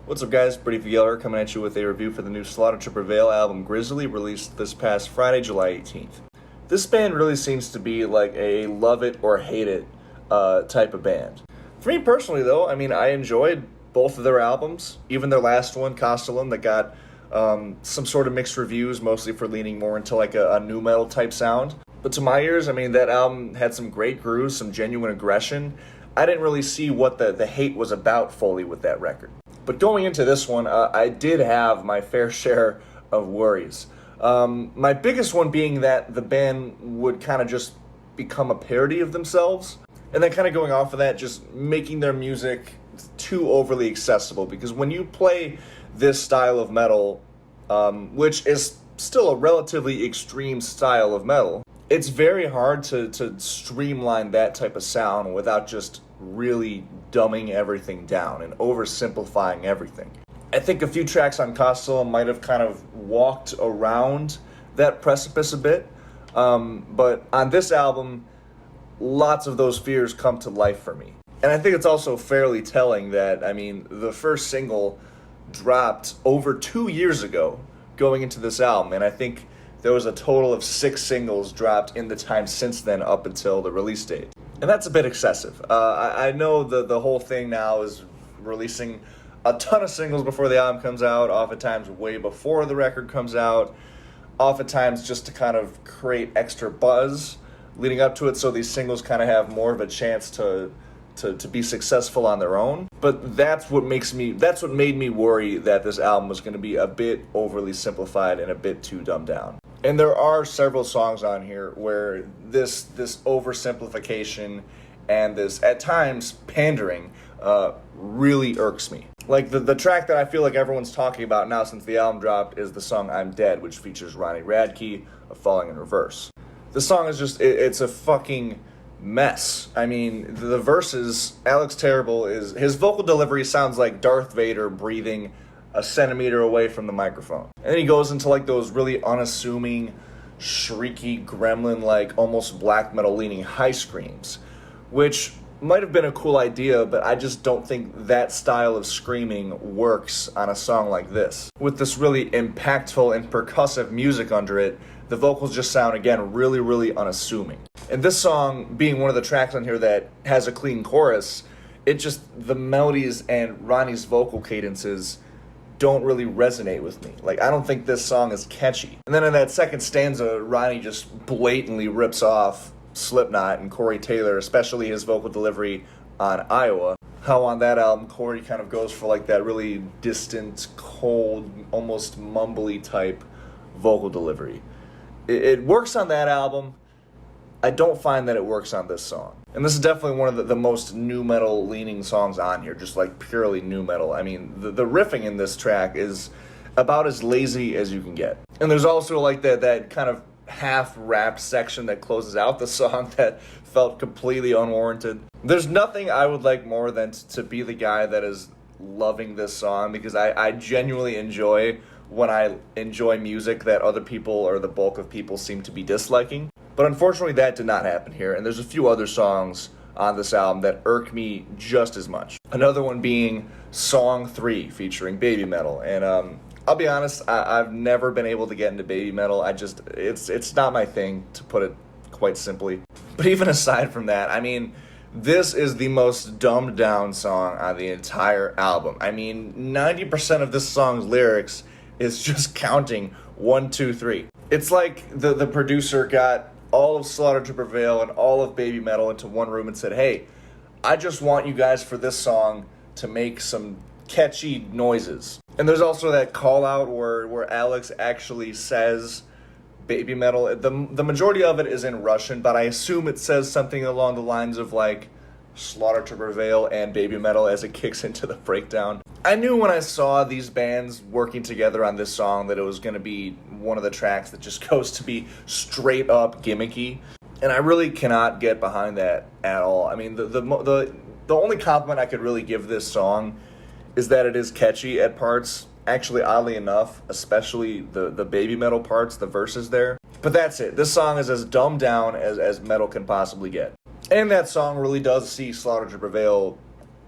What's up, guys? Brady Yeller coming at you with a review for the new Slaughter To Prevail album Grizzly, released this past Friday, July 18th. This band really seems to be like a love it or hate it type of band. For me personally, though, I enjoyed both of their albums, even their last one, Koschei, that got some sort of mixed reviews, mostly for leaning more into like a nu metal type sound. But to my ears, that album had some great grooves, some genuine aggression. I didn't really see what the hate was about fully with that record. But going into this one, I did have my fair share of worries. My biggest one being that the band would kind of just become a parody of themselves. And then kind of going off of that, just making their music too overly accessible. Because when you play this style of metal, which is still a relatively extreme style of metal, it's very hard to streamline that type of sound without just really dumbing everything down and oversimplifying everything. I think a few tracks on Koschei might have kind of walked around that precipice a bit, but on this album, lots of those fears come to life for me. And I think it's also fairly telling that, the first single dropped over 2 years ago going into this album, and I think there was a total of 6 singles dropped in the time since then up until the release date. And that's a bit excessive. I know the whole thing now is releasing a ton of singles before the album comes out, oftentimes way before the record comes out, oftentimes just to kind of create extra buzz leading up to it, so these singles kind of have more of a chance to be successful on their own. But that's what made me worry that this album was going to be a bit overly simplified and a bit too dumbed down. And there are several songs on here where this oversimplification and this, at times, pandering really irks me. Like the track that I feel like everyone's talking about now since the album dropped is the song I'm Dead, which features Ronnie Radke of Falling in Reverse. The song is just, it's a fucking mess. The verses, Alex Terrible, his vocal delivery sounds like Darth Vader breathing a centimeter away from the microphone. And then he goes into like those really unassuming, shrieky, gremlin-like, almost black metal-leaning high screams, which might have been a cool idea, but I just don't think that style of screaming works on a song like this. With this really impactful and percussive music under it, the vocals just sound, again, really, really unassuming. And this song, being one of the tracks on here that has a clean chorus, the melodies and Ronnie's vocal cadences don't really resonate with me. Like, I don't think this song is catchy. And then in that second stanza, Ronnie just blatantly rips off Slipknot and Corey Taylor, especially his vocal delivery on Iowa. How on that album, Corey kind of goes for like that really distant, cold, almost mumbly type vocal delivery. It works on that album. I don't find that it works on this song. And this is definitely one of the most nu metal leaning songs on here, just like purely nu metal. The riffing in this track is about as lazy as you can get. And there's also like that kind of half rap section that closes out the song that felt completely unwarranted. There's nothing I would like more than to be the guy that is loving this song, because I genuinely enjoy when I enjoy music that other people or the bulk of people seem to be disliking. But unfortunately, that did not happen here, and there's a few other songs on this album that irk me just as much. Another one being Song 3, featuring Baby Metal. And I'll be honest, I've never been able to get into baby metal. It's not my thing, to put it quite simply. But even aside from that, this is the most dumbed down song on the entire album. 90% of this song's lyrics is just counting 1, 2, 3. It's like the producer got all of Slaughter To Prevail and all of Baby Metal into one room and said, hey, I just want you guys for this song to make some catchy noises. And there's also that call out where Alex actually says Baby Metal. The majority of it is in Russian, but I assume it says something along the lines of like Slaughter To Prevail and Baby Metal as it kicks into the breakdown. I knew when I saw these bands working together on this song that it was going to be one of the tracks that just goes to be straight up gimmicky, and I really cannot get behind that at all. The only compliment I could really give this song is that it is catchy at parts. Actually, oddly enough, especially the Baby Metal parts, the verses there. But that's it. This song is as dumbed down as metal can possibly get. And that song really does see Slaughter To Prevail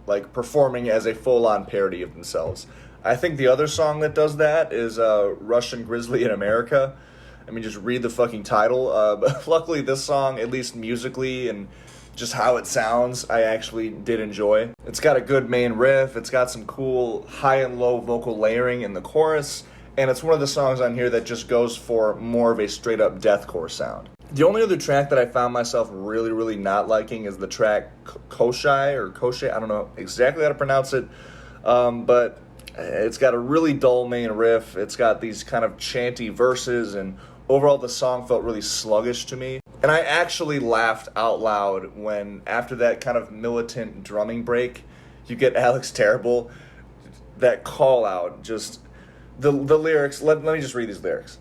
like performing as a full-on parody of themselves. I think the other song that does that is Russian Grizzly in America. I mean, just read the fucking title. But luckily, this song, at least musically and just how it sounds, I actually did enjoy. It's got a good main riff. It's got some cool high and low vocal layering in the chorus. And it's one of the songs on here that just goes for more of a straight up deathcore sound. The only other track that I found myself really, really not liking is the track Koschei. I don't know exactly how to pronounce it. But it's got a really dull main riff. It's got these kind of chanty verses, and overall the song felt really sluggish to me. And I actually laughed out loud when, after that kind of militant drumming break, you get Alex Terrible, that call out, just the lyrics. Let me just read these lyrics.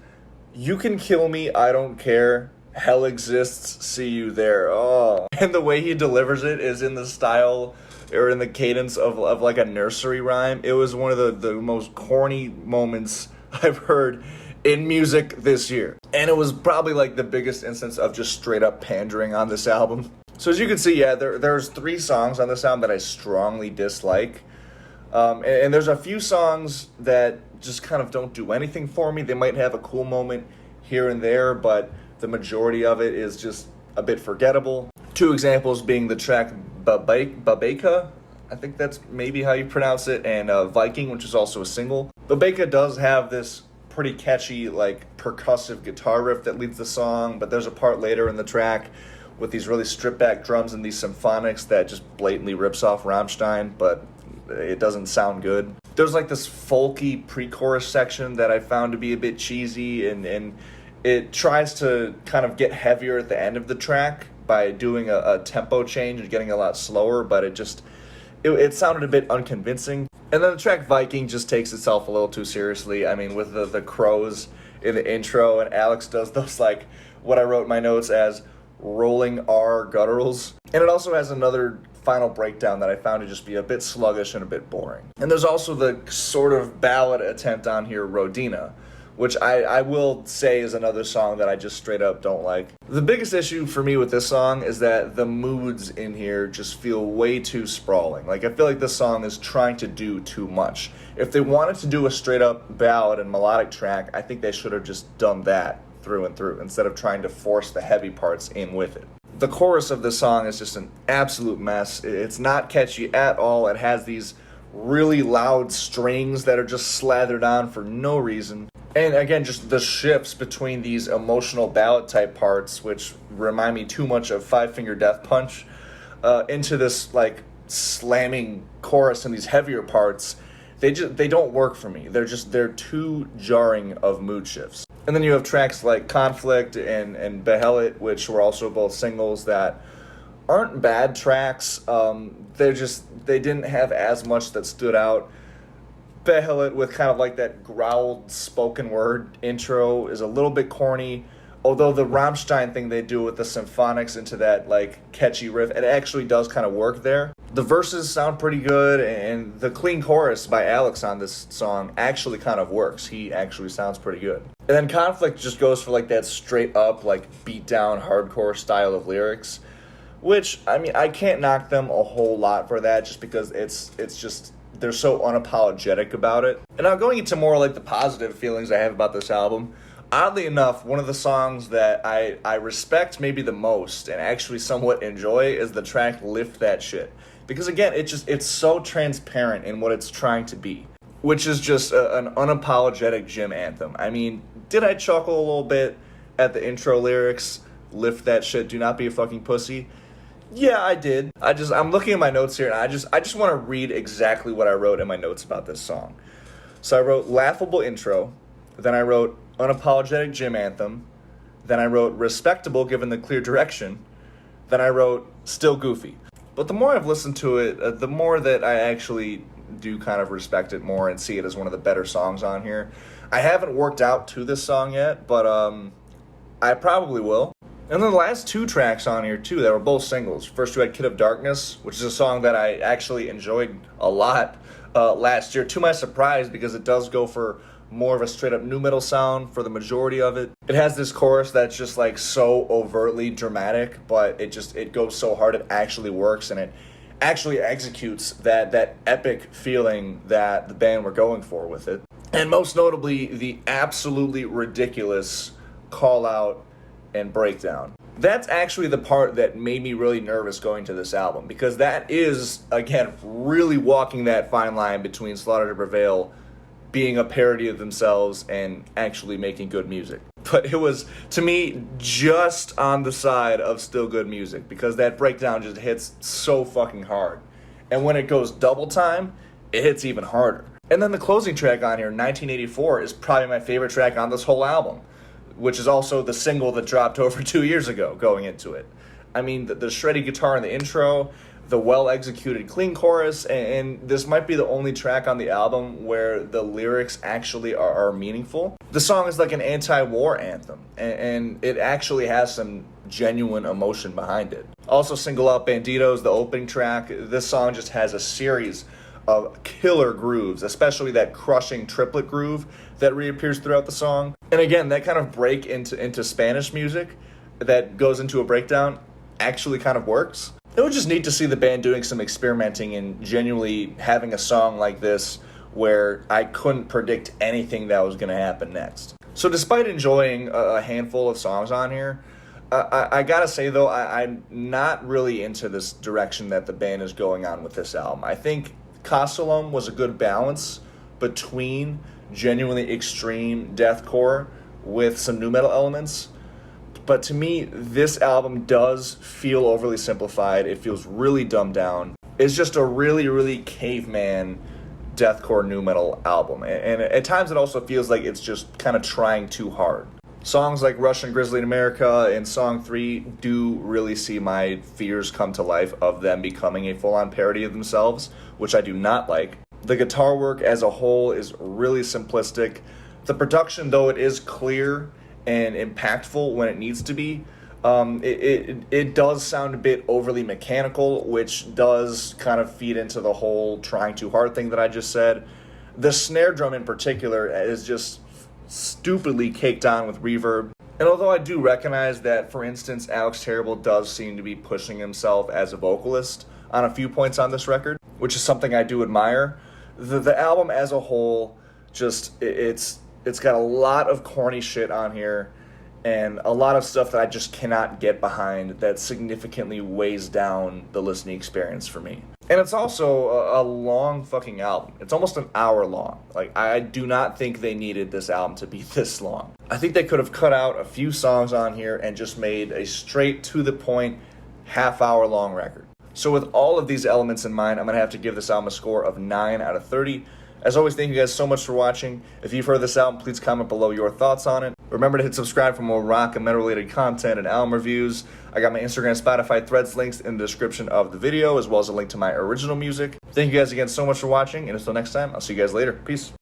You can kill me, I don't care. Hell exists, see you there. Oh. And the way he delivers it is in the style or in the cadence of like a nursery rhyme. It was one of the most corny moments I've heard in music this year. And it was probably like the biggest instance of just straight up pandering on this album. So as you can see, yeah, there's 3 songs on this album that I strongly dislike. And there's a few songs that just kind of don't do anything for me. They might have a cool moment here and there, but the majority of it is just a bit forgettable. 2 examples being the track Babeka, I think that's maybe how you pronounce it, and Viking, which is also a single. Babeka does have this pretty catchy, like, percussive guitar riff that leads the song, but there's a part later in the track with these really stripped back drums and these symphonics that just blatantly rips off Rammstein, but it doesn't sound good. There's like this folky pre-chorus section that I found to be a bit cheesy, and it tries to kind of get heavier at the end of the track by doing a tempo change and getting a lot slower, but it sounded a bit unconvincing. And then the track Viking just takes itself a little too seriously. I mean, with the crows in the intro, and Alex does those, like, what I wrote in my notes as rolling R gutturals. And it also has another final breakdown that I found to just be a bit sluggish and a bit boring. And there's also the sort of ballad attempt on here, Rodina, which I will say is another song that I just straight up don't like. The biggest issue for me with this song is that the moods in here just feel way too sprawling. Like, I feel like this song is trying to do too much. If they wanted to do a straight up ballad and melodic track, I think they should have just done that through and through, instead of trying to force the heavy parts in with it. The chorus of this song is just an absolute mess. It's not catchy at all. It has these really loud strings that are just slathered on for no reason. And again, just the shifts between these emotional ballad type parts, which remind me too much of Five Finger Death Punch, into this like slamming chorus and these heavier parts. They don't work for me. They're too jarring of mood shifts. And then you have tracks like Conflict and Behelit, which were also both singles that aren't bad tracks. They didn't have as much that stood out. Behelit, with kind of like that growled spoken word intro, is a little bit corny. Although the Rammstein thing they do with the symphonics into that like catchy riff, it actually does kind of work there. The verses sound pretty good, and the clean chorus by Alex on this song actually kind of works. He actually sounds pretty good. And then Conflict just goes for like that straight up like beat down hardcore style of lyrics, which, I mean, I can't knock them a whole lot for that, just because it's just, they're so unapologetic about it. And now going into more like the positive feelings I have about this album, oddly enough, one of the songs that I respect maybe the most and actually somewhat enjoy is the track Lift That Shit. Because again, it's so transparent in what it's trying to be, which is just an unapologetic gym anthem. I mean, did I chuckle a little bit at the intro lyrics, lift that shit, do not be a fucking pussy? Yeah, I did. I'm looking at my notes here, and I just want to read exactly what I wrote in my notes about this song. So I wrote laughable intro, then I wrote unapologetic gym anthem, then I wrote respectable given the clear direction, then I wrote still goofy. But the more I've listened to it, the more that I actually do kind of respect it more and see it as one of the better songs on here. I haven't worked out to this song yet, but I probably will. And then the last 2 tracks on here, too, that were both singles. First, we had Kid of Darkness, which is a song that I actually enjoyed a lot last year, to my surprise, because it does go for more of a straight-up nu metal sound for the majority of it. It has this chorus that's just, like, so overtly dramatic, but it goes so hard it actually works, and it actually executes that epic feeling that the band were going for with it. And most notably, the absolutely ridiculous call out and breakdown. That's actually the part that made me really nervous going to this album, because that is, again, really walking that fine line between Slaughter To Prevail being a parody of themselves and actually making good music. But it was, to me, just on the side of still good music, because that breakdown just hits so fucking hard. And when it goes double time, it hits even harder. And then the closing track on here, 1984, is probably my favorite track on this whole album, which is also the single that dropped over 2 years ago going into it. I mean, the shreddy guitar in the intro, the well-executed clean chorus, and this might be the only track on the album where the lyrics actually are meaningful. The song is like an anti-war anthem, and it actually has some genuine emotion behind it. Also single out Banditos, the opening track. This song just has a series of killer grooves, especially that crushing triplet groove that reappears throughout the song. And again, that kind of break into Spanish music that goes into a breakdown actually kind of works. It was just neat to see the band doing some experimenting and genuinely having a song like this where I couldn't predict anything that was going to happen next. So despite enjoying a handful of songs on here, I gotta say though, I'm not really into this direction that the band is going on with this album. I think Koschei was a good balance between genuinely extreme deathcore with some nu metal elements. But to me, this album does feel overly simplified. It feels really dumbed down. It's just a really, really caveman deathcore nu metal album. And at times it also feels like it's just kind of trying too hard. Songs like Russian Grizzly in America and Song 3 do really see my fears come to life of them becoming a full-on parody of themselves, which I do not like. The guitar work as a whole is really simplistic. The production, though it is clear and impactful when it needs to be, it does sound a bit overly mechanical, which does kind of feed into the whole trying too hard thing that I just said. The snare drum in particular is just stupidly caked on with reverb. And although I do recognize that, for instance, Alex Terrible does seem to be pushing himself as a vocalist on a few points on this record, which is something I do admire, the album as a whole, just, it's got a lot of corny shit on here and a lot of stuff that I just cannot get behind that significantly weighs down the listening experience for me. And it's also a long fucking album. It's almost an hour long. Like, I do not think they needed this album to be this long. I think they could have cut out a few songs on here and just made a straight to the point half-hour long record. So with all of these elements in mind, I'm going to have to give this album a score of 9 out of 30. As always, thank you guys so much for watching. If you've heard this album, please comment below your thoughts on it. Remember to hit subscribe for more rock and metal-related content and album reviews. I got my Instagram, Spotify, Threads links in the description of the video, as well as a link to my original music. Thank you guys again so much for watching, and until next time, I'll see you guys later. Peace.